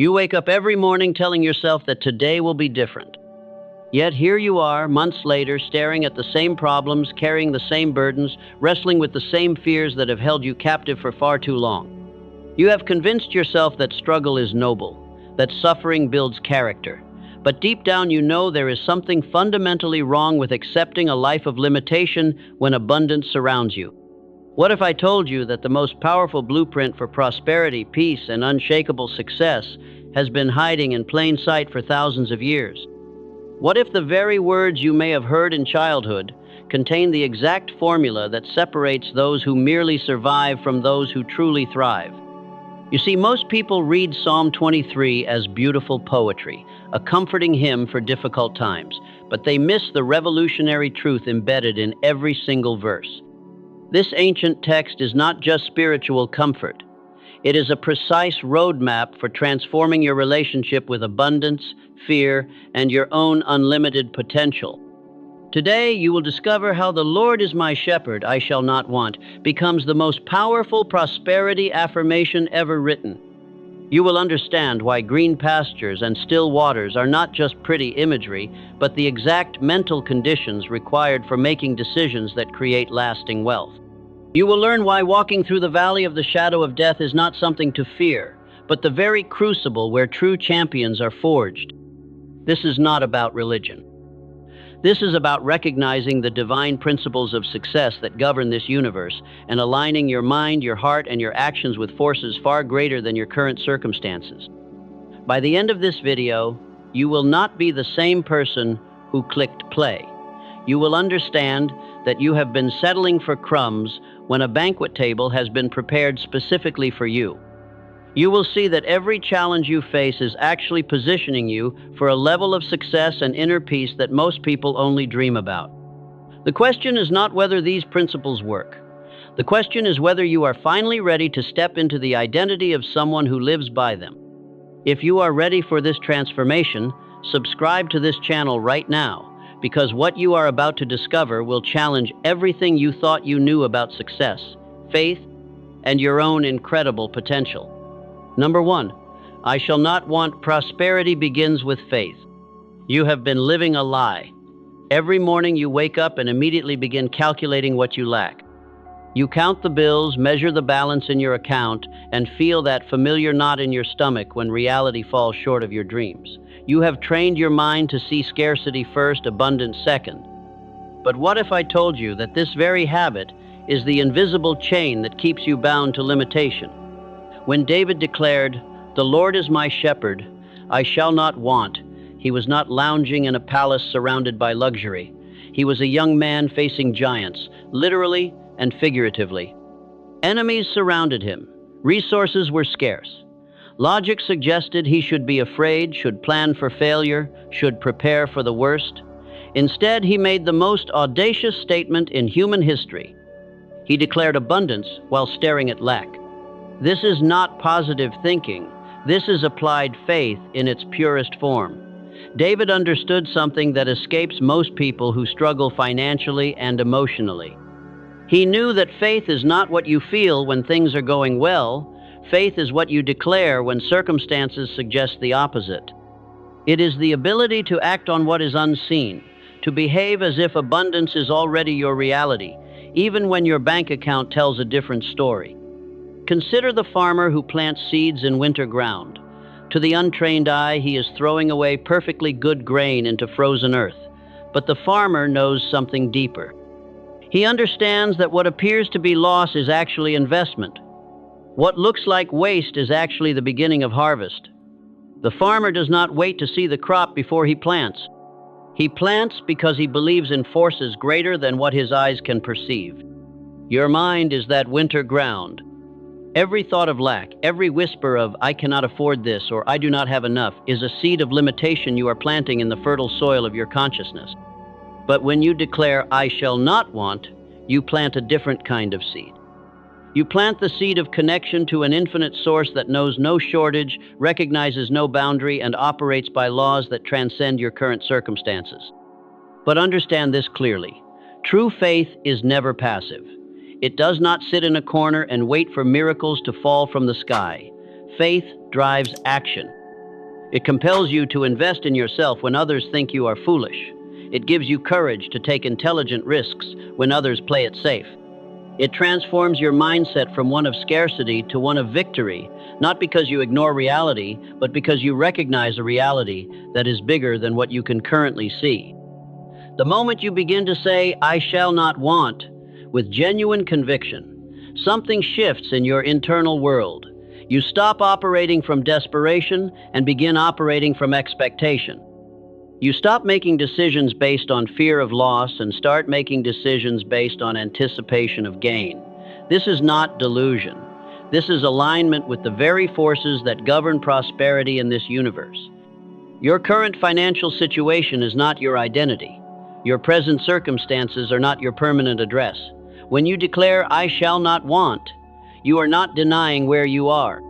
You wake up every morning telling yourself that today will be different. Yet here you are, months later, staring at the same problems, carrying the same burdens, wrestling with the same fears that have held you captive for far too long. You have convinced yourself that struggle is noble, that suffering builds character. But deep down you know there is something fundamentally wrong with accepting a life of limitation when abundance surrounds you. What if I told you that the most powerful blueprint for prosperity, peace, and unshakable success has been hiding in plain sight for thousands of years? What if the very words you may have heard in childhood contain the exact formula that separates those who merely survive from those who truly thrive? You see, most people read Psalm 23 as beautiful poetry, a comforting hymn for difficult times, but they miss the revolutionary truth embedded in every single verse. This ancient text is not just spiritual comfort. It is a precise roadmap for transforming your relationship with abundance, fear, and your own unlimited potential. Today, you will discover how "the Lord is my shepherd, I shall not want" becomes the most powerful prosperity affirmation ever written. You will understand why green pastures and still waters are not just pretty imagery, but the exact mental conditions required for making decisions that create lasting wealth. You will learn why walking through the valley of the shadow of death is not something to fear, but the very crucible where true champions are forged. This is not about religion. This is about recognizing the divine principles of success that govern this universe and aligning your mind, your heart, and your actions with forces far greater than your current circumstances. By the end of this video, you will not be the same person who clicked play. You will understand that you have been settling for crumbs when a banquet table has been prepared specifically for you. You will see that every challenge you face is actually positioning you for a level of success and inner peace that most people only dream about. The question is not whether these principles work. The question is whether you are finally ready to step into the identity of someone who lives by them. If you are ready for this transformation, subscribe to this channel right now, because what you are about to discover will challenge everything you thought you knew about success, faith, and your own incredible potential. Number 1, I shall not want. Prosperity begins with faith. You have been living a lie. Every morning you wake up and immediately begin calculating what you lack. You count the bills, measure the balance in your account, and feel that familiar knot in your stomach when reality falls short of your dreams. You have trained your mind to see scarcity first, abundance second. But what if I told you that this very habit is the invisible chain that keeps you bound to limitation? When David declared, "The Lord is my shepherd, I shall not want," he was not lounging in a palace surrounded by luxury. He was a young man facing giants, literally and figuratively. Enemies surrounded him. Resources were scarce. Logic suggested he should be afraid, should plan for failure, should prepare for the worst. Instead, he made the most audacious statement in human history. He declared abundance while staring at lack. This is not positive thinking. This is applied faith in its purest form. David understood something that escapes most people who struggle financially and emotionally. He knew that faith is not what you feel when things are going well. Faith is what you declare when circumstances suggest the opposite. It is the ability to act on what is unseen, to behave as if abundance is already your reality, even when your bank account tells a different story. Consider the farmer who plants seeds in winter ground. To the untrained eye, he is throwing away perfectly good grain into frozen earth. But the farmer knows something deeper. He understands that what appears to be loss is actually investment. What looks like waste is actually the beginning of harvest. The farmer does not wait to see the crop before he plants. He plants because he believes in forces greater than what his eyes can perceive. Your mind is that winter ground. Every thought of lack, every whisper of "I cannot afford this" or "I do not have enough" is a seed of limitation you are planting in the fertile soil of your consciousness. But when you declare "I shall not want," you plant a different kind of seed. You plant the seed of connection to an infinite source that knows no shortage, recognizes no boundary, and operates by laws that transcend your current circumstances. But understand this clearly. True faith is never passive. It does not sit in a corner and wait for miracles to fall from the sky. Faith drives action. It compels you to invest in yourself when others think you are foolish. It gives you courage to take intelligent risks when others play it safe. It transforms your mindset from one of scarcity to one of victory, not because you ignore reality, but because you recognize a reality that is bigger than what you can currently see. The moment you begin to say, "I shall not want," with genuine conviction, something shifts in your internal world. You stop operating from desperation and begin operating from expectation. You stop making decisions based on fear of loss and start making decisions based on anticipation of gain. This is not delusion. This is alignment with the very forces that govern prosperity in this universe. Your current financial situation is not your identity. Your present circumstances are not your permanent address. When you declare, "I shall not want," you are not denying where you are.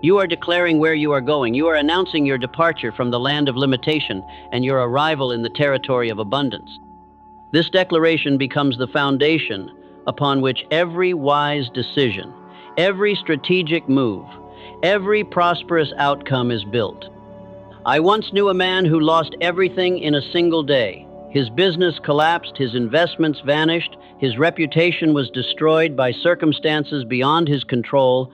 You are declaring where you are going. You are announcing your departure from the land of limitation and your arrival in the territory of abundance. This declaration becomes the foundation upon which every wise decision, every strategic move, every prosperous outcome is built. I once knew a man who lost everything in a single day. His business collapsed, his investments vanished, his reputation was destroyed by circumstances beyond his control.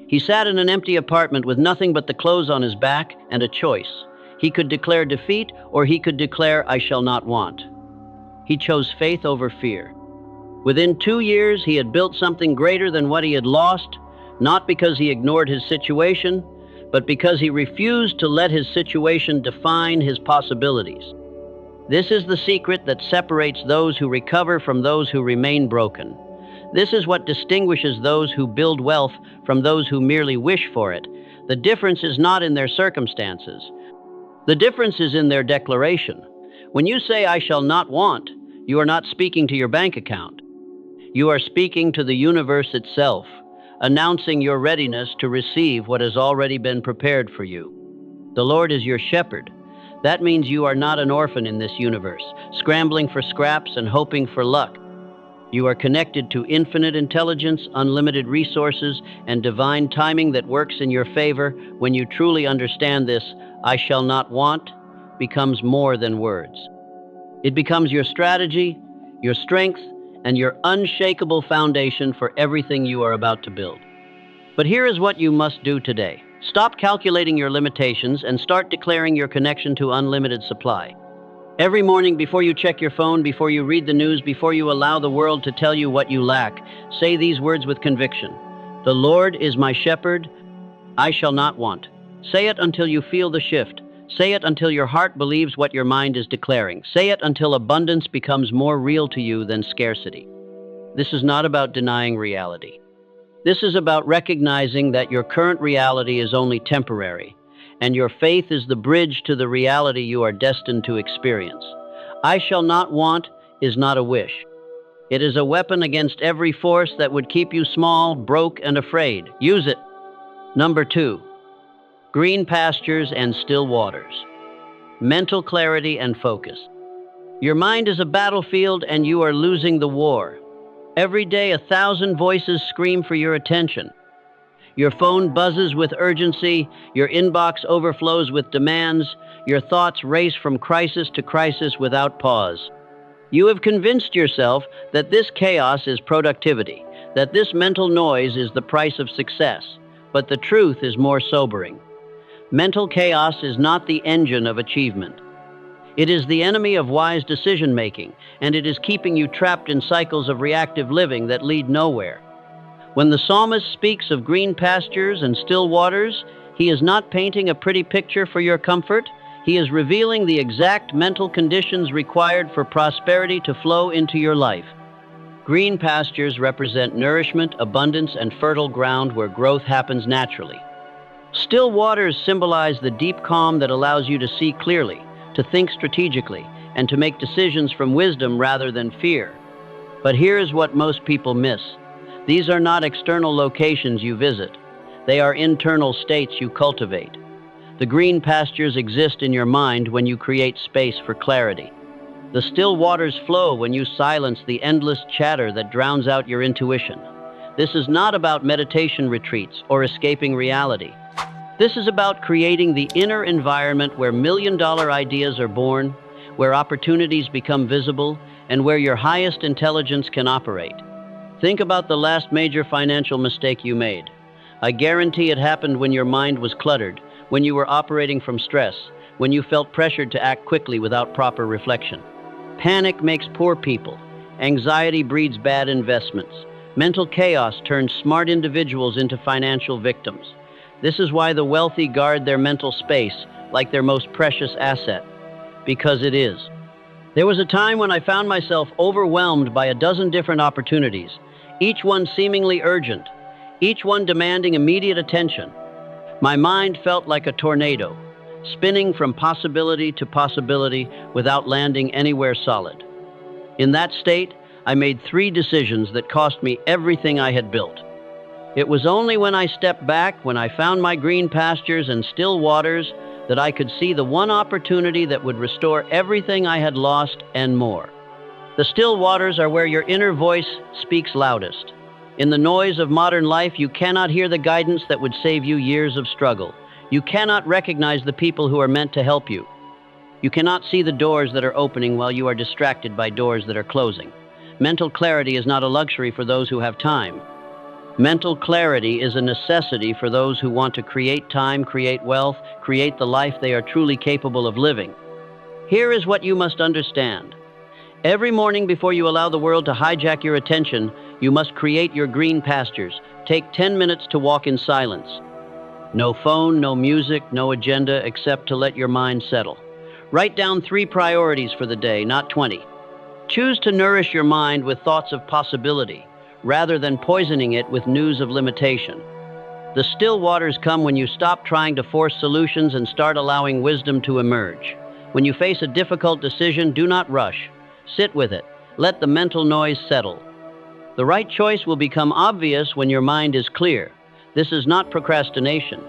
He sat in an empty apartment with nothing but the clothes on his back and a choice. He could declare defeat or he could declare, "I shall not want." He chose faith over fear. Within 2 years, he had built something greater than what he had lost, not because he ignored his situation, but because he refused to let his situation define his possibilities. This is the secret that separates those who recover from those who remain broken. This is what distinguishes those who build wealth from those who merely wish for it. The difference is not in their circumstances. The difference is in their declaration. When you say, "I shall not want," you are not speaking to your bank account. You are speaking to the universe itself, announcing your readiness to receive what has already been prepared for you. The Lord is your shepherd. That means you are not an orphan in this universe, scrambling for scraps and hoping for luck. You are connected to infinite intelligence, unlimited resources, and divine timing that works in your favor. When you truly understand this, "I shall not want" becomes more than words. It becomes your strategy, your strength, and your unshakable foundation for everything you are about to build. But here is what you must do today. Stop calculating your limitations and start declaring your connection to unlimited supply. Every morning, before you check your phone, before you read the news, before you allow the world to tell you what you lack, say these words with conviction. "The Lord is my shepherd, I shall not want." Say it until you feel the shift. Say it until your heart believes what your mind is declaring. Say it until abundance becomes more real to you than scarcity. This is not about denying reality. This is about recognizing that your current reality is only temporary, and your faith is the bridge to the reality you are destined to experience. "I shall not want" is not a wish. It is a weapon against every force that would keep you small, broke, and afraid. Use it. Number 2, green pastures and still waters. Mental clarity and focus. Your mind is a battlefield and you are losing the war. Every day, 1,000 voices scream for your attention. Your phone buzzes with urgency, your inbox overflows with demands, your thoughts race from crisis to crisis without pause. You have convinced yourself that this chaos is productivity, that this mental noise is the price of success, but the truth is more sobering. Mental chaos is not the engine of achievement. It is the enemy of wise decision-making, and it is keeping you trapped in cycles of reactive living that lead nowhere. When the psalmist speaks of green pastures and still waters, he is not painting a pretty picture for your comfort. He is revealing the exact mental conditions required for prosperity to flow into your life. Green pastures represent nourishment, abundance, and fertile ground where growth happens naturally. Still waters symbolize the deep calm that allows you to see clearly, to think strategically, and to make decisions from wisdom rather than fear. But here is what most people miss. These are not external locations you visit. They are internal states you cultivate. The green pastures exist in your mind when you create space for clarity. The still waters flow when you silence the endless chatter that drowns out your intuition. This is not about meditation retreats or escaping reality. This is about creating the inner environment where million-dollar ideas are born, where opportunities become visible, and where your highest intelligence can operate. Think about the last major financial mistake you made. I guarantee it happened when your mind was cluttered, when you were operating from stress, when you felt pressured to act quickly without proper reflection. Panic makes poor people. Anxiety breeds bad investments. Mental chaos turns smart individuals into financial victims. This is why the wealthy guard their mental space like their most precious asset. Because it is. There was a time when I found myself overwhelmed by a dozen different opportunities, each one seemingly urgent, each one demanding immediate attention. My mind felt like a tornado, spinning from possibility to possibility without landing anywhere solid. In that state, I made 3 decisions that cost me everything I had built. It was only when I stepped back, when I found my green pastures and still waters, that I could see the one opportunity that would restore everything I had lost and more. The still waters are where your inner voice speaks loudest. In the noise of modern life, you cannot hear the guidance that would save you years of struggle. You cannot recognize the people who are meant to help you. You cannot see the doors that are opening while you are distracted by doors that are closing. Mental clarity is not a luxury for those who have time. Mental clarity is a necessity for those who want to create time, create wealth, create the life they are truly capable of living. Here is what you must understand. Every morning before you allow the world to hijack your attention, you must create your green pastures. Take 10 minutes to walk in silence. No phone, no music, no agenda except to let your mind settle. Write down 3 priorities for the day, not 20. Choose to nourish your mind with thoughts of possibility, rather than poisoning it with news of limitation. The still waters come when you stop trying to force solutions and start allowing wisdom to emerge. When you face a difficult decision, do not rush. Sit with it. Let the mental noise settle. The right choice will become obvious when your mind is clear. This is not procrastination.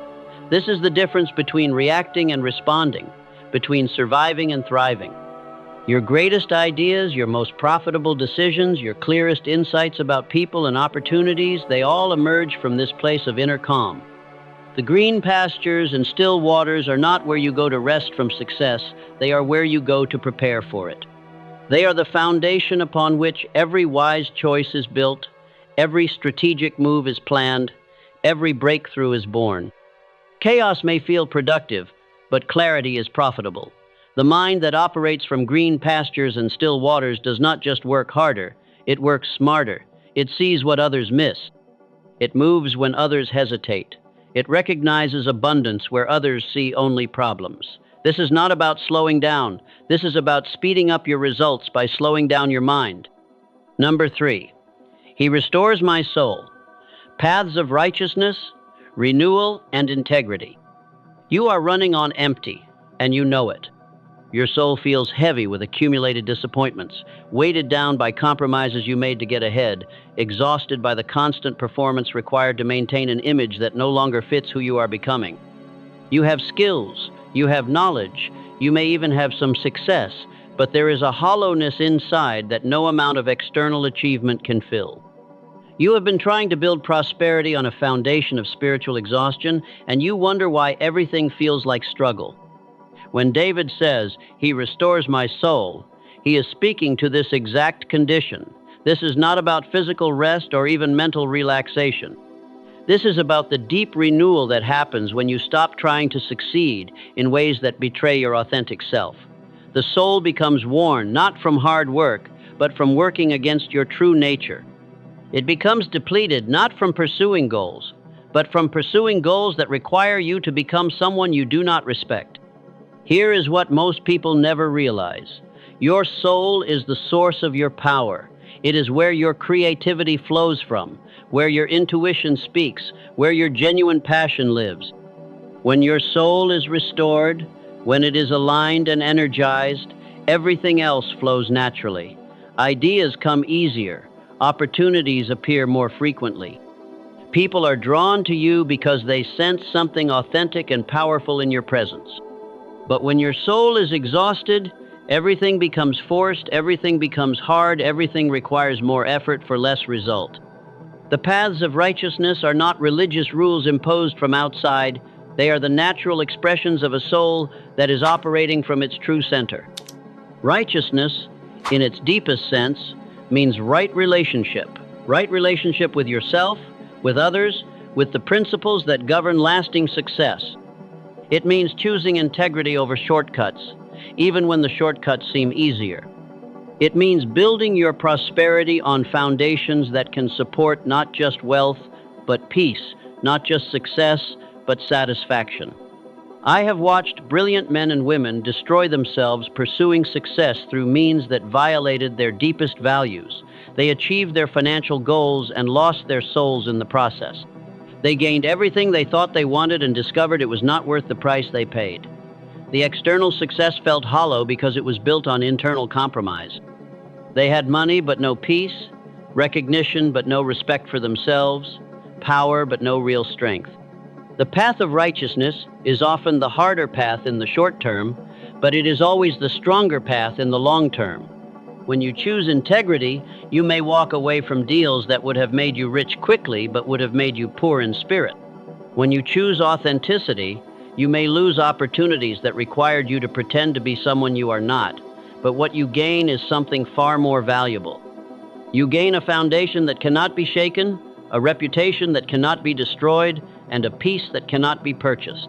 This is the difference between reacting and responding, between surviving and thriving. Your greatest ideas, your most profitable decisions, your clearest insights about people and opportunities, they all emerge from this place of inner calm. The green pastures and still waters are not where you go to rest from success, they are where you go to prepare for it. They are the foundation upon which every wise choice is built, every strategic move is planned, every breakthrough is born. Chaos may feel productive, but clarity is profitable. The mind that operates from green pastures and still waters does not just work harder, it works smarter. It sees what others miss. It moves when others hesitate. It recognizes abundance where others see only problems. This is not about slowing down. This is about speeding up your results by slowing down your mind. Number 3, He restores my soul. Paths of righteousness, renewal, and integrity. You are running on empty, and you know it. Your soul feels heavy with accumulated disappointments, weighted down by compromises you made to get ahead, exhausted by the constant performance required to maintain an image that no longer fits who you are becoming. You have skills, you have knowledge, you may even have some success, but there is a hollowness inside that no amount of external achievement can fill. You have been trying to build prosperity on a foundation of spiritual exhaustion, and you wonder why everything feels like struggle. When David says, "He restores my soul," he is speaking to this exact condition. This is not about physical rest or even mental relaxation. This is about the deep renewal that happens when you stop trying to succeed in ways that betray your authentic self. The soul becomes worn not from hard work, but from working against your true nature. It becomes depleted not from pursuing goals, but from pursuing goals that require you to become someone you do not respect. Here is what most people never realize. Your soul is the source of your power. It is where your creativity flows from, where your intuition speaks, where your genuine passion lives. When your soul is restored, when it is aligned and energized, everything else flows naturally. Ideas come easier. Opportunities appear more frequently. People are drawn to you because they sense something authentic and powerful in your presence. But when your soul is exhausted, everything becomes forced, everything becomes hard, everything requires more effort for less result. The paths of righteousness are not religious rules imposed from outside, They are the natural expressions of a soul that is operating from its true center. Righteousness, in its deepest sense, means right relationship with yourself, with others, with the principles that govern lasting success. It means choosing integrity over shortcuts, even when the shortcuts seem easier. It means building your prosperity on foundations that can support not just wealth, but peace, not just success, but satisfaction. I have watched brilliant men and women destroy themselves pursuing success through means that violated their deepest values. They achieved their financial goals and lost their souls in the process. They gained everything they thought they wanted and discovered it was not worth the price they paid. The external success felt hollow because it was built on internal compromise. They had money but no peace, recognition but no respect for themselves, power but no real strength. The path of righteousness is often the harder path in the short term, but it is always the stronger path in the long term. When you choose integrity, you may walk away from deals that would have made you rich quickly but would have made you poor in spirit. When you choose authenticity, you may lose opportunities that required you to pretend to be someone you are not, but what you gain is something far more valuable. You gain a foundation that cannot be shaken, a reputation that cannot be destroyed, and a peace that cannot be purchased.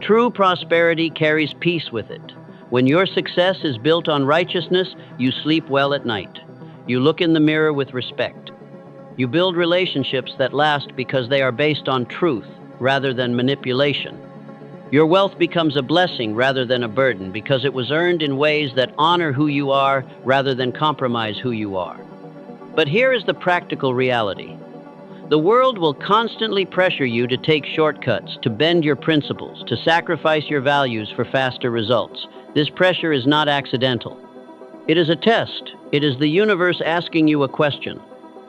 True prosperity carries peace with it. When your success is built on righteousness, you sleep well at night. You look in the mirror with respect. You build relationships that last because they are based on truth rather than manipulation. Your wealth becomes a blessing rather than a burden because it was earned in ways that honor who you are rather than compromise who you are. But here is the practical reality. The world will constantly pressure you to take shortcuts, to bend your principles, to sacrifice your values for faster results. This pressure is not accidental. It is a test. It is the universe asking you a question.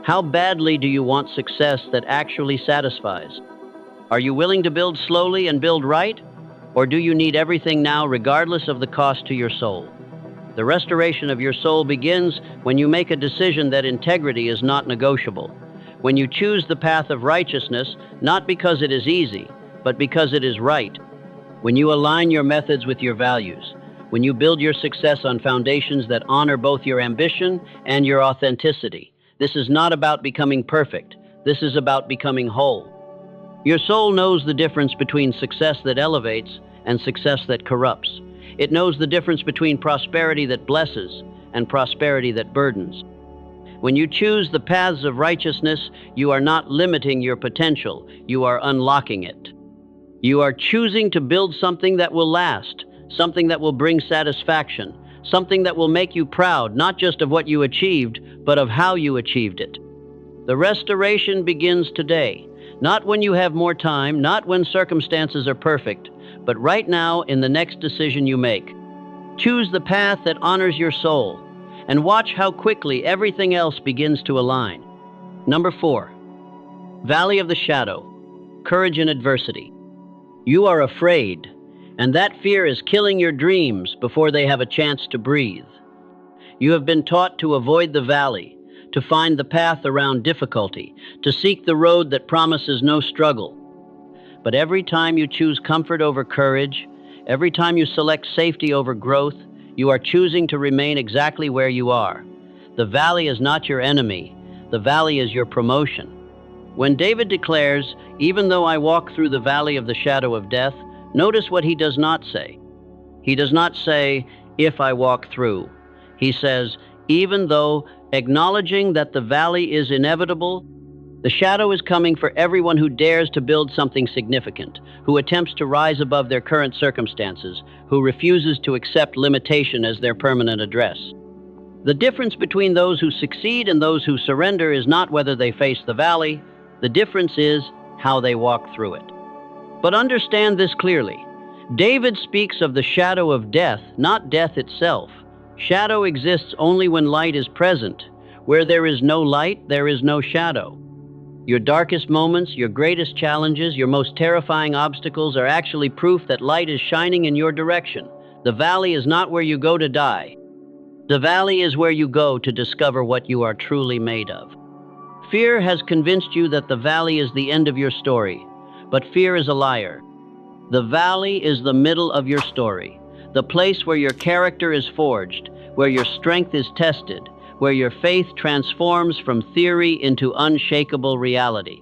How badly do you want success that actually satisfies? Are you willing to build slowly and build right? Or do you need everything now regardless of the cost to your soul? The restoration of your soul begins when you make a decision that integrity is not negotiable. When you choose the path of righteousness, not because it is easy, but because it is right. When you align your methods with your values. When you build your success on foundations that honor both your ambition and your authenticity. This is not about becoming perfect. This is about becoming whole. Your soul knows the difference between success that elevates and success that corrupts. It knows the difference between prosperity that blesses and prosperity that burdens. When you choose the paths of righteousness, you are not limiting your potential, you are unlocking it. You are choosing to build something that will last, something that will bring satisfaction, something that will make you proud, not just of what you achieved, but of how you achieved it. The restoration begins today, not when you have more time, not when circumstances are perfect, but right now in the next decision you make. Choose the path that honors your soul, and watch how quickly everything else begins to align. Number 4, Valley of the Shadow, Courage in Adversity. You are afraid, and that fear is killing your dreams before they have a chance to breathe. You have been taught to avoid the valley, to find the path around difficulty, to seek the road that promises no struggle. But every time you choose comfort over courage, every time you select safety over growth, you are choosing to remain exactly where you are. The valley is not your enemy. The valley is your promotion. When David declares, "Even though I walk through the valley of the shadow of death," notice what he does not say. He does not say, "if I walk through." He says, "Even though," acknowledging that the valley is inevitable. The shadow is coming for everyone who dares to build something significant, who attempts to rise above their current circumstances, who refuses to accept limitation as their permanent address. The difference between those who succeed and those who surrender is not whether they face the valley. The difference is how they walk through it. But understand this clearly. David speaks of the shadow of death, not death itself. Shadow exists only when light is present. Where there is no light, there is no shadow. Your darkest moments, your greatest challenges, your most terrifying obstacles are actually proof that light is shining in your direction. The valley is not where you go to die. The valley is where you go to discover what you are truly made of. Fear has convinced you that the valley is the end of your story, but fear is a liar. The valley is the middle of your story, the place where your character is forged, where your strength is tested, where your faith transforms from theory into unshakable reality.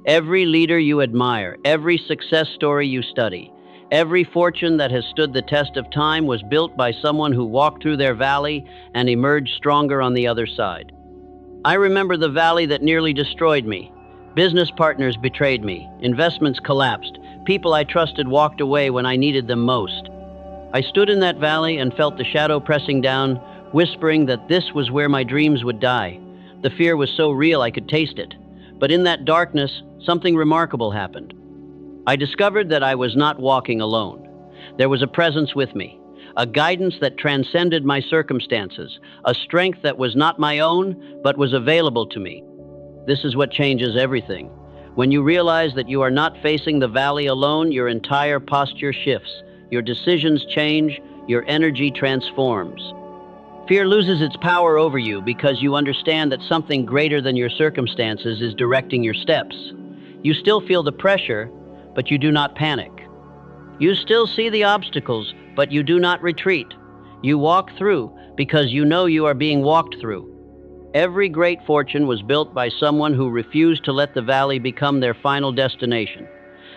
Every leader you admire, every success story you study, every fortune that has stood the test of time was built by someone who walked through their valley and emerged stronger on the other side. I remember the valley that nearly destroyed me. Business partners betrayed me, investments collapsed, people I trusted walked away when I needed them most. I stood in that valley and felt the shadow pressing down, whispering that this was where my dreams would die. The fear was so real I could taste it. But in that darkness, something remarkable happened. I discovered that I was not walking alone. There was a presence with me, a guidance that transcended my circumstances, a strength that was not my own, but was available to me. This is what changes everything. When you realize that you are not facing the valley alone, your entire posture shifts, your decisions change, your energy transforms. Fear loses its power over you because you understand that something greater than your circumstances is directing your steps. You still feel the pressure, but you do not panic. You still see the obstacles, but you do not retreat. You walk through because you know you are being walked through. Every great fortune was built by someone who refused to let the valley become their final destination.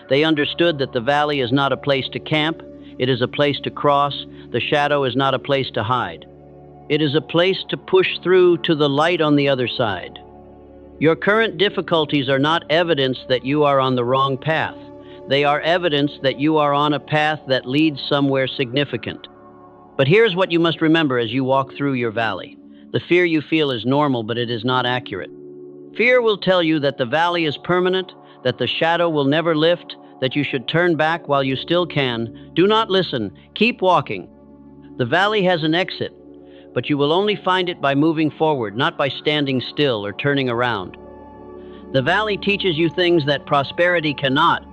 They understood that the valley is not a place to camp, it is a place to cross. The shadow is not a place to hide. It is a place to push through to the light on the other side. Your current difficulties are not evidence that you are on the wrong path. They are evidence that you are on a path that leads somewhere significant. But here's what you must remember as you walk through your valley. The fear you feel is normal, but it is not accurate. Fear will tell you that the valley is permanent, that the shadow will never lift, that you should turn back while you still can. Do not listen. Keep walking. The valley has an exit, but you will only find it by moving forward, not by standing still or turning around. The valley teaches you things that prosperity cannot.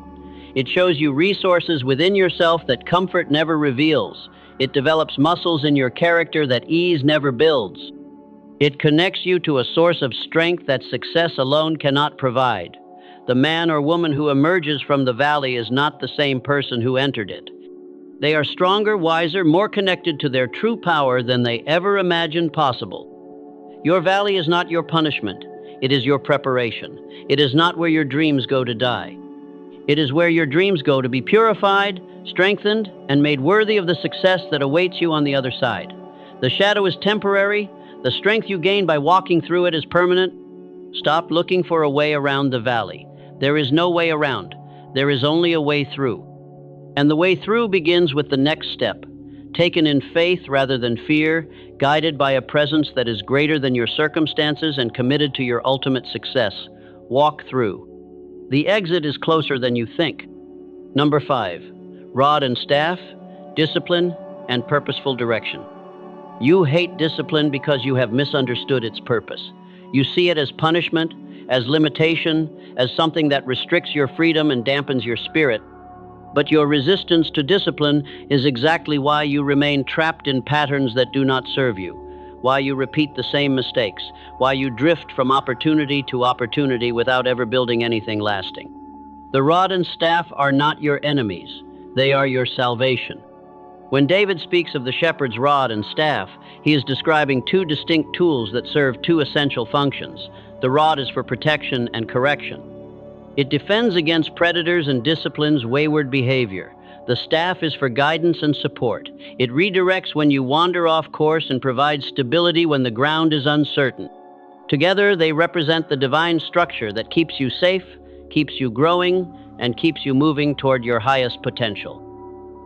It shows you resources within yourself that comfort never reveals. It develops muscles in your character that ease never builds. It connects you to a source of strength that success alone cannot provide. The man or woman who emerges from the valley is not the same person who entered it. They are stronger, wiser, more connected to their true power than they ever imagined possible. Your valley is not your punishment. It is your preparation. It is not where your dreams go to die. It is where your dreams go to be purified, strengthened, and made worthy of the success that awaits you on the other side. The shadow is temporary. The strength you gain by walking through it is permanent. Stop looking for a way around the valley. There is no way around. There is only a way through. And the way through begins with the next step, taken in faith rather than fear, guided by a presence that is greater than your circumstances and committed to your ultimate success. Walk through. The exit is closer than you think. Number 5, rod and staff, discipline, and purposeful direction. You hate discipline because you have misunderstood its purpose. You see it as punishment, as limitation, as something that restricts your freedom and dampens your spirit. But your resistance to discipline is exactly why you remain trapped in patterns that do not serve you, why you repeat the same mistakes, why you drift from opportunity to opportunity without ever building anything lasting. The rod and staff are not your enemies. They are your salvation. When David speaks of the shepherd's rod and staff, he is describing two distinct tools that serve two essential functions. The rod is for protection and correction. It defends against predators and disciplines wayward behavior. The staff is for guidance and support. It redirects when you wander off course and provides stability when the ground is uncertain. Together, they represent the divine structure that keeps you safe, keeps you growing, and keeps you moving toward your highest potential.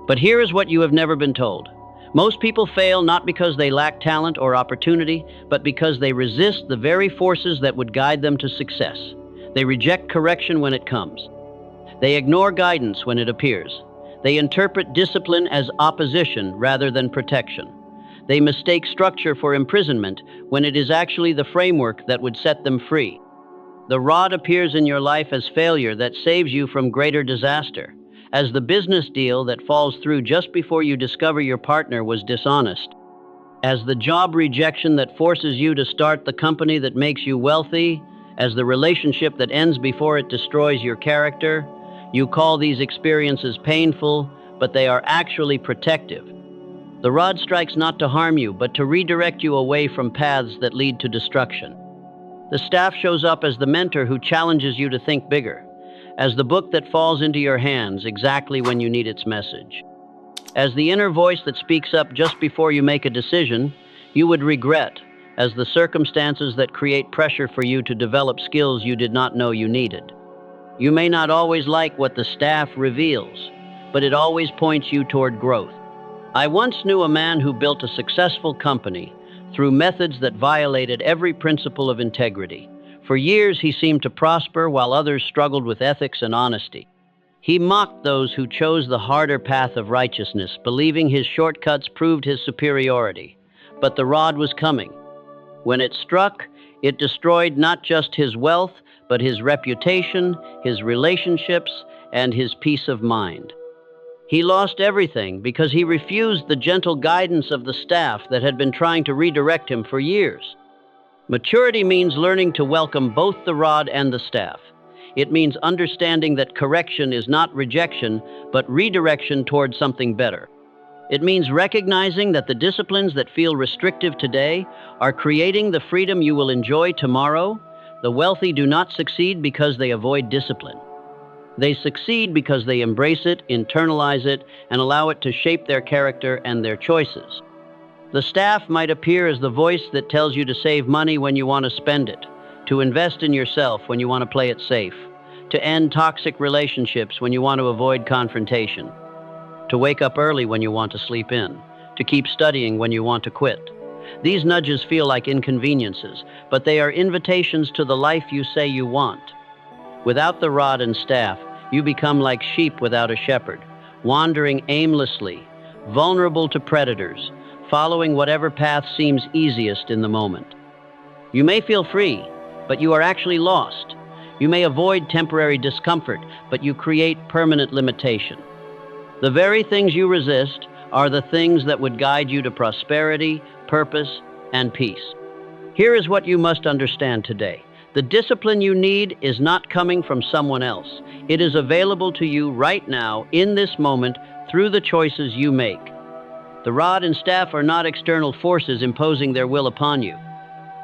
But here is what you have never been told. Most people fail not because they lack talent or opportunity, but because they resist the very forces that would guide them to success. They reject correction when it comes. They ignore guidance when it appears. They interpret discipline as opposition rather than protection. They mistake structure for imprisonment when it is actually the framework that would set them free. The rod appears in your life as failure that saves you from greater disaster, as the business deal that falls through just before you discover your partner was dishonest, as the job rejection that forces you to start the company that makes you wealthy, as the relationship that ends before it destroys your character. You call these experiences painful, but they are actually protective. The rod strikes not to harm you, but to redirect you away from paths that lead to destruction. The staff shows up as the mentor who challenges you to think bigger, as the book that falls into your hands exactly when you need its message, as the inner voice that speaks up just before you make a decision you would regret, as the circumstances that create pressure for you to develop skills you did not know you needed. You may not always like what the staff reveals, but it always points you toward growth. I once knew a man who built a successful company through methods that violated every principle of integrity. For years he seemed to prosper while others struggled with ethics and honesty. He mocked those who chose the harder path of righteousness, believing his shortcuts proved his superiority. But the rod was coming. When it struck, it destroyed not just his wealth, but his reputation, his relationships, and his peace of mind. He lost everything because he refused the gentle guidance of the staff that had been trying to redirect him for years. Maturity means learning to welcome both the rod and the staff. It means understanding that correction is not rejection, but redirection toward something better. It means recognizing that the disciplines that feel restrictive today are creating the freedom you will enjoy tomorrow. The wealthy do not succeed because they avoid discipline. They succeed because they embrace it, internalize it, and allow it to shape their character and their choices. The staff might appear as the voice that tells you to save money when you want to spend it, to invest in yourself when you want to play it safe, to end toxic relationships when you want to avoid confrontation, to wake up early when you want to sleep in, to keep studying when you want to quit. These nudges feel like inconveniences, but they are invitations to the life you say you want. Without the rod and staff, you become like sheep without a shepherd, wandering aimlessly, vulnerable to predators, following whatever path seems easiest in the moment. You may feel free, but you are actually lost. You may avoid temporary discomfort, but you create permanent limitation. The very things you resist are the things that would guide you to prosperity, purpose, and peace. Here is what you must understand today. The discipline you need is not coming from someone else. It is available to you right now, in this moment, through the choices you make. The rod and staff are not external forces imposing their will upon you.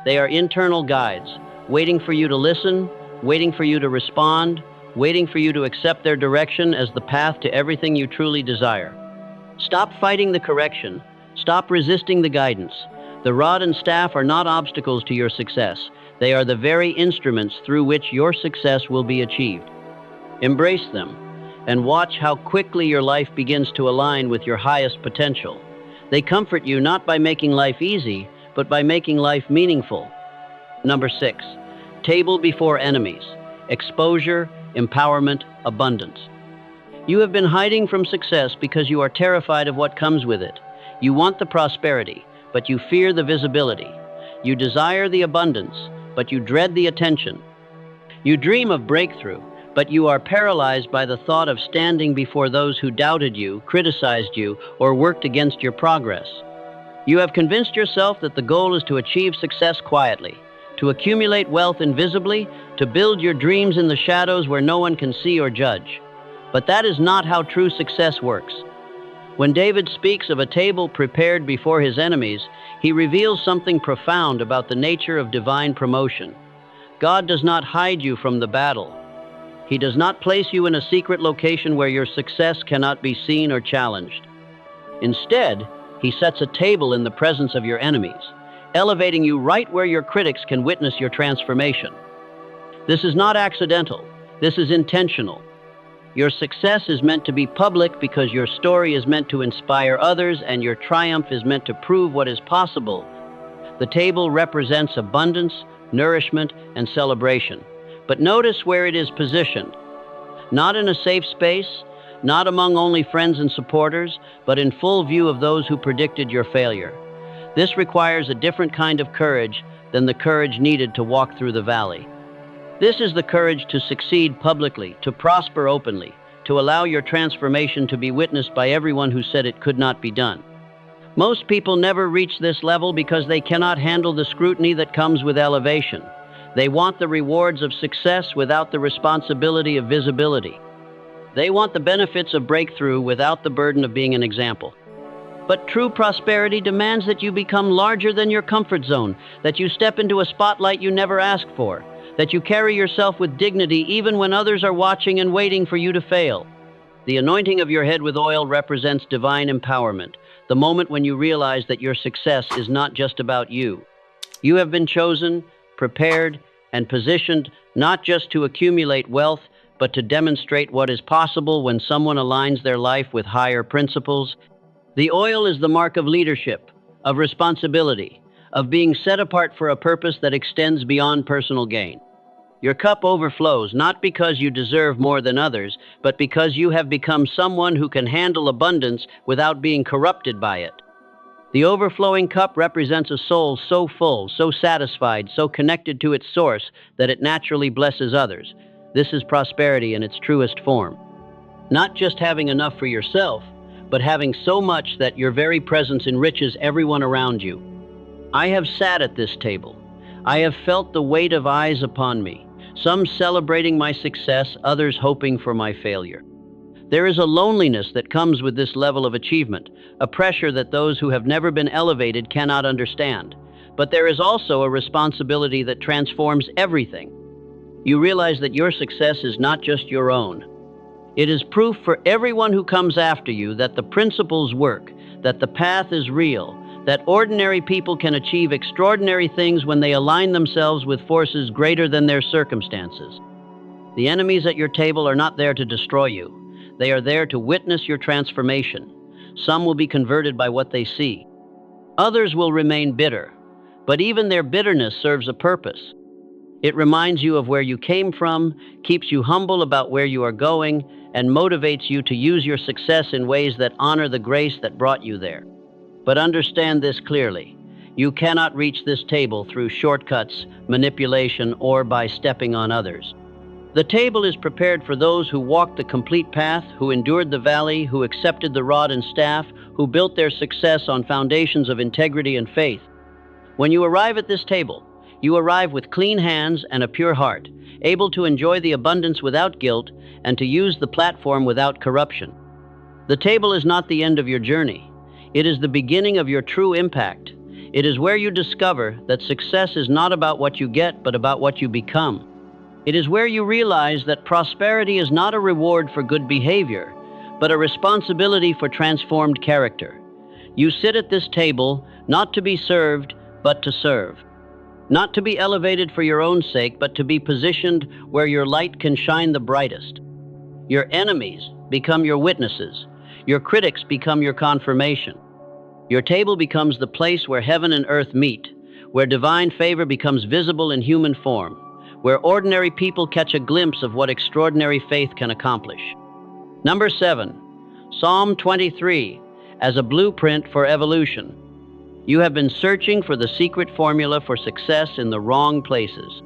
They are internal guides, waiting for you to listen, waiting for you to respond, waiting for you to accept their direction as the path to everything you truly desire. Stop fighting the correction. Stop resisting the guidance. The rod and staff are not obstacles to your success. They are the very instruments through which your success will be achieved. Embrace them and watch how quickly your life begins to align with your highest potential. They comfort you not by making life easy, but by making life meaningful. Number 6, table before enemies. Exposure, empowerment, abundance. You have been hiding from success because you are terrified of what comes with it. You want the prosperity, but you fear the visibility. You desire the abundance, but you dread the attention. You dream of breakthrough, but you are paralyzed by the thought of standing before those who doubted you, criticized you, or worked against your progress. You have convinced yourself that the goal is to achieve success quietly, to accumulate wealth invisibly, to build your dreams in the shadows where no one can see or judge. But that is not how true success works. When David speaks of a table prepared before his enemies, he reveals something profound about the nature of divine promotion. God does not hide you from the battle. He does not place you in a secret location where your success cannot be seen or challenged. Instead, he sets a table in the presence of your enemies, elevating you right where your critics can witness your transformation. This is not accidental. This is intentional. Your success is meant to be public because your story is meant to inspire others and your triumph is meant to prove what is possible. The table represents abundance, nourishment, and celebration. But notice where it is positioned. Not in a safe space, not among only friends and supporters, but in full view of those who predicted your failure. This requires a different kind of courage than the courage needed to walk through the valley. This is the courage to succeed publicly, to prosper openly, to allow your transformation to be witnessed by everyone who said it could not be done. Most people never reach this level because they cannot handle the scrutiny that comes with elevation. They want the rewards of success without the responsibility of visibility. They want the benefits of breakthrough without the burden of being an example. But true prosperity demands that you become larger than your comfort zone, that you step into a spotlight you never asked for, that you carry yourself with dignity even when others are watching and waiting for you to fail. The anointing of your head with oil represents divine empowerment, the moment when you realize that your success is not just about you. You have been chosen, prepared, and positioned not just to accumulate wealth, but to demonstrate what is possible when someone aligns their life with higher principles. The oil is the mark of leadership, of responsibility, of being set apart for a purpose that extends beyond personal gain. Your cup overflows not because you deserve more than others, but because you have become someone who can handle abundance without being corrupted by it. The overflowing cup represents a soul so full, so satisfied, so connected to its source that it naturally blesses others. This is prosperity in its truest form. Not just having enough for yourself, but having so much that your very presence enriches everyone around you. I have sat at this table. I have felt the weight of eyes upon me, some celebrating my success, others hoping for my failure. There is a loneliness that comes with this level of achievement, a pressure that those who have never been elevated cannot understand. But there is also a responsibility that transforms everything. You realize that your success is not just your own. It is proof for everyone who comes after you that the principles work, that the path is real, that ordinary people can achieve extraordinary things when they align themselves with forces greater than their circumstances. The enemies at your table are not there to destroy you. They are there to witness your transformation. Some will be converted by what they see. Others will remain bitter, but even their bitterness serves a purpose. It reminds you of where you came from, keeps you humble about where you are going, and motivates you to use your success in ways that honor the grace that brought you there. But understand this clearly. You cannot reach this table through shortcuts, manipulation, or by stepping on others. The table is prepared for those who walked the complete path, who endured the valley, who accepted the rod and staff, who built their success on foundations of integrity and faith. When you arrive at this table, you arrive with clean hands and a pure heart, able to enjoy the abundance without guilt and to use the platform without corruption. The table is not the end of your journey. It is the beginning of your true impact. It is where you discover that success is not about what you get, but about what you become. It is where you realize that prosperity is not a reward for good behavior, but a responsibility for transformed character. You sit at this table not to be served, but to serve. Not to be elevated for your own sake, but to be positioned where your light can shine the brightest. Your enemies become your witnesses. Your critics become your confirmation. Your table becomes the place where heaven and earth meet, where divine favor becomes visible in human form, where ordinary people catch a glimpse of what extraordinary faith can accomplish. Number 7, Psalm 23, as a blueprint for evolution. You have been searching for the secret formula for success in the wrong places.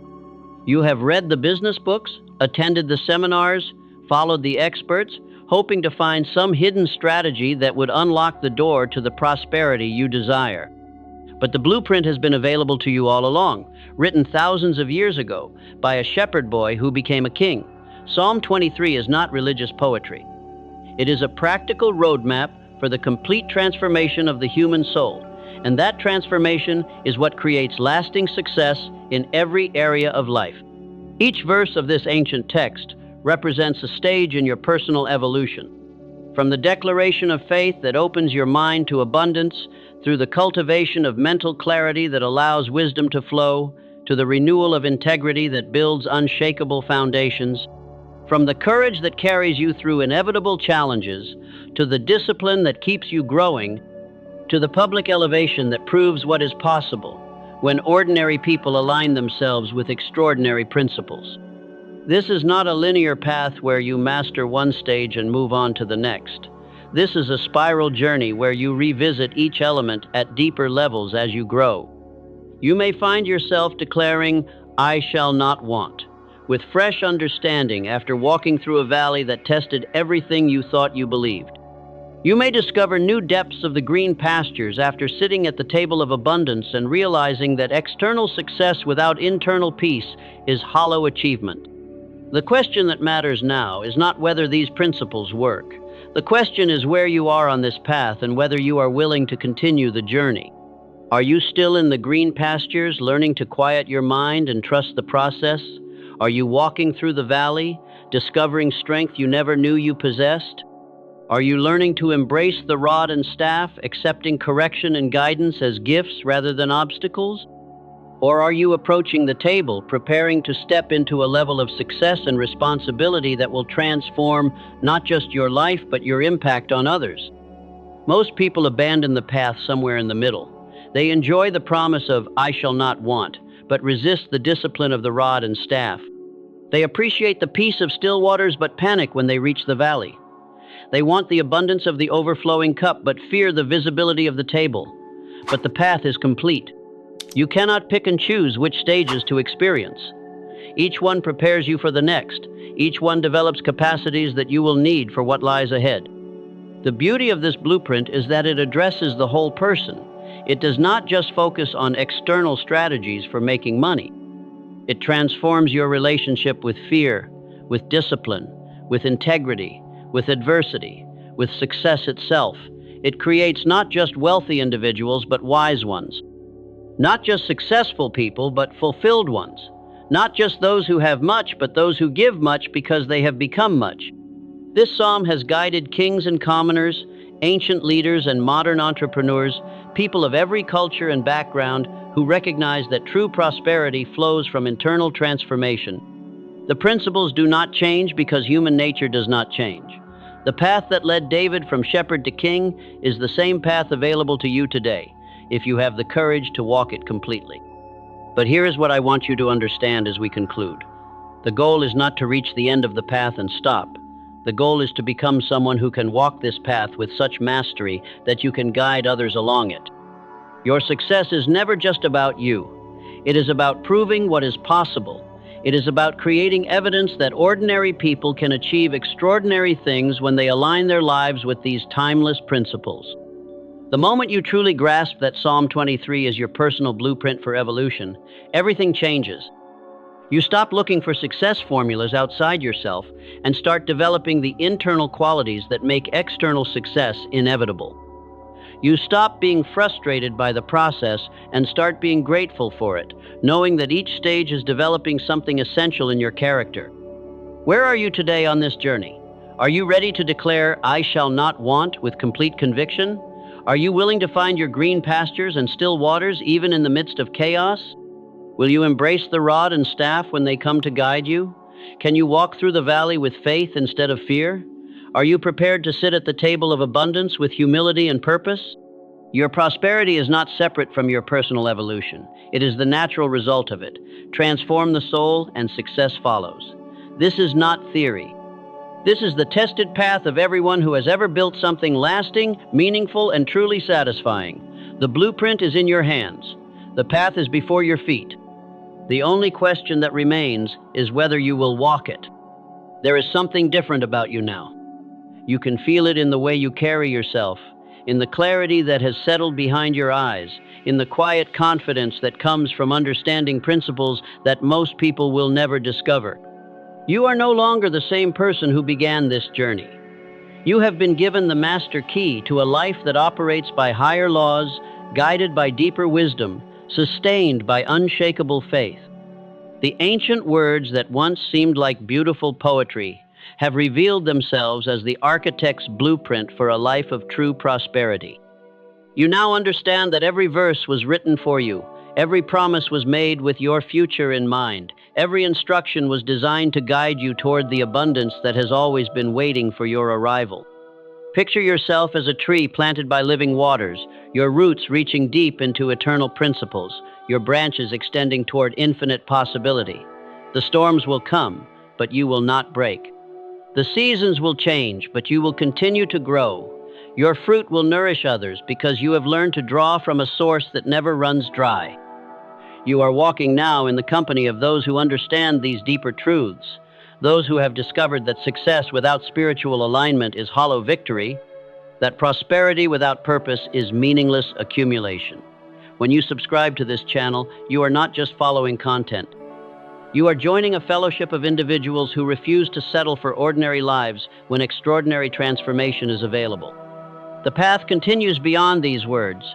You have read the business books, attended the seminars, followed the experts, hoping to find some hidden strategy that would unlock the door to the prosperity you desire. But the blueprint has been available to you all along, written thousands of years ago by a shepherd boy who became a king. Psalm 23 is not religious poetry. It is a practical roadmap for the complete transformation of the human soul, and that transformation is what creates lasting success in every area of life. Each verse of this ancient text represents a stage in your personal evolution. From the declaration of faith that opens your mind to abundance, through the cultivation of mental clarity that allows wisdom to flow, to the renewal of integrity that builds unshakable foundations, from the courage that carries you through inevitable challenges, to the discipline that keeps you growing, to the public elevation that proves what is possible when ordinary people align themselves with extraordinary principles. This is not a linear path where you master one stage and move on to the next. This is a spiral journey where you revisit each element at deeper levels as you grow. You may find yourself declaring, "I shall not want," with fresh understanding after walking through a valley that tested everything you thought you believed. You may discover new depths of the green pastures after sitting at the table of abundance and realizing that external success without internal peace is hollow achievement. The question that matters now is not whether these principles work. The question is where you are on this path and whether you are willing to continue the journey. Are you still in the green pastures, learning to quiet your mind and trust the process? Are you walking through the valley, discovering strength you never knew you possessed? Are you learning to embrace the rod and staff, accepting correction and guidance as gifts rather than obstacles? Or are you approaching the table, preparing to step into a level of success and responsibility that will transform not just your life, but your impact on others? Most people abandon the path somewhere in the middle. They enjoy the promise of, "I shall not want," but resist the discipline of the rod and staff. They appreciate the peace of still waters, but panic when they reach the valley. They want the abundance of the overflowing cup, but fear the visibility of the table. But the path is complete. You cannot pick and choose which stages to experience. Each one prepares you for the next. Each one develops capacities that you will need for what lies ahead. The beauty of this blueprint is that it addresses the whole person. It does not just focus on external strategies for making money. It transforms your relationship with fear, with discipline, with integrity, with adversity, with success itself. It creates not just wealthy individuals, but wise ones. Not just successful people, but fulfilled ones. Not just those who have much, but those who give much because they have become much. This psalm has guided kings and commoners, ancient leaders and modern entrepreneurs, people of every culture and background who recognize that true prosperity flows from internal transformation. The principles do not change because human nature does not change. The path that led David from shepherd to king is the same path available to you today, if you have the courage to walk it completely. But here is what I want you to understand as we conclude. The goal is not to reach the end of the path and stop. The goal is to become someone who can walk this path with such mastery that you can guide others along it. Your success is never just about you. It is about proving what is possible. It is about creating evidence that ordinary people can achieve extraordinary things when they align their lives with these timeless principles. The moment you truly grasp that Psalm 23 is your personal blueprint for evolution, everything changes. You stop looking for success formulas outside yourself and start developing the internal qualities that make external success inevitable. You stop being frustrated by the process and start being grateful for it, knowing that each stage is developing something essential in your character. Where are you today on this journey? Are you ready to declare, "I shall not want," with complete conviction? Are you willing to find your green pastures and still waters even in the midst of chaos? Will you embrace the rod and staff when they come to guide you? Can you walk through the valley with faith instead of fear? Are you prepared to sit at the table of abundance with humility and purpose? Your prosperity is not separate from your personal evolution. It is the natural result of it. Transform the soul and success follows. This is not theory. This is the tested path of everyone who has ever built something lasting, meaningful, and truly satisfying. The blueprint is in your hands. The path is before your feet. The only question that remains is whether you will walk it. There is something different about you now. You can feel it in the way you carry yourself, in the clarity that has settled behind your eyes, in the quiet confidence that comes from understanding principles that most people will never discover. You are no longer the same person who began this journey. You have been given the master key to a life that operates by higher laws, guided by deeper wisdom, sustained by unshakable faith. The ancient words that once seemed like beautiful poetry have revealed themselves as the architect's blueprint for a life of true prosperity. You now understand that every verse was written for you, every promise was made with your future in mind, every instruction was designed to guide you toward the abundance that has always been waiting for your arrival. Picture yourself as a tree planted by living waters, your roots reaching deep into eternal principles, your branches extending toward infinite possibility. The storms will come, but you will not break. The seasons will change, but you will continue to grow. Your fruit will nourish others because you have learned to draw from a source that never runs dry. You are walking now in the company of those who understand these deeper truths, those who have discovered that success without spiritual alignment is hollow victory, that prosperity without purpose is meaningless accumulation. When you subscribe to this channel, you are not just following content. You are joining a fellowship of individuals who refuse to settle for ordinary lives when extraordinary transformation is available. The path continues beyond these words,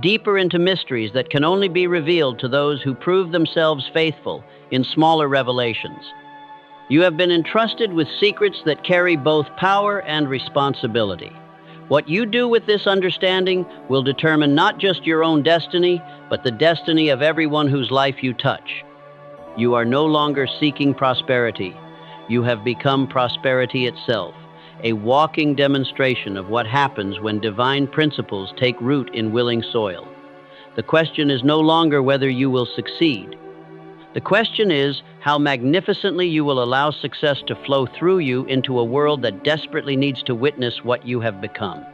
deeper into mysteries that can only be revealed to those who prove themselves faithful in smaller revelations. You have been entrusted with secrets that carry both power and responsibility. What you do with this understanding will determine not just your own destiny, but the destiny of everyone whose life you touch. You are no longer seeking prosperity. You have become prosperity itself, a walking demonstration of what happens when divine principles take root in willing soil. The question is no longer whether you will succeed. The question is how magnificently you will allow success to flow through you into a world that desperately needs to witness what you have become.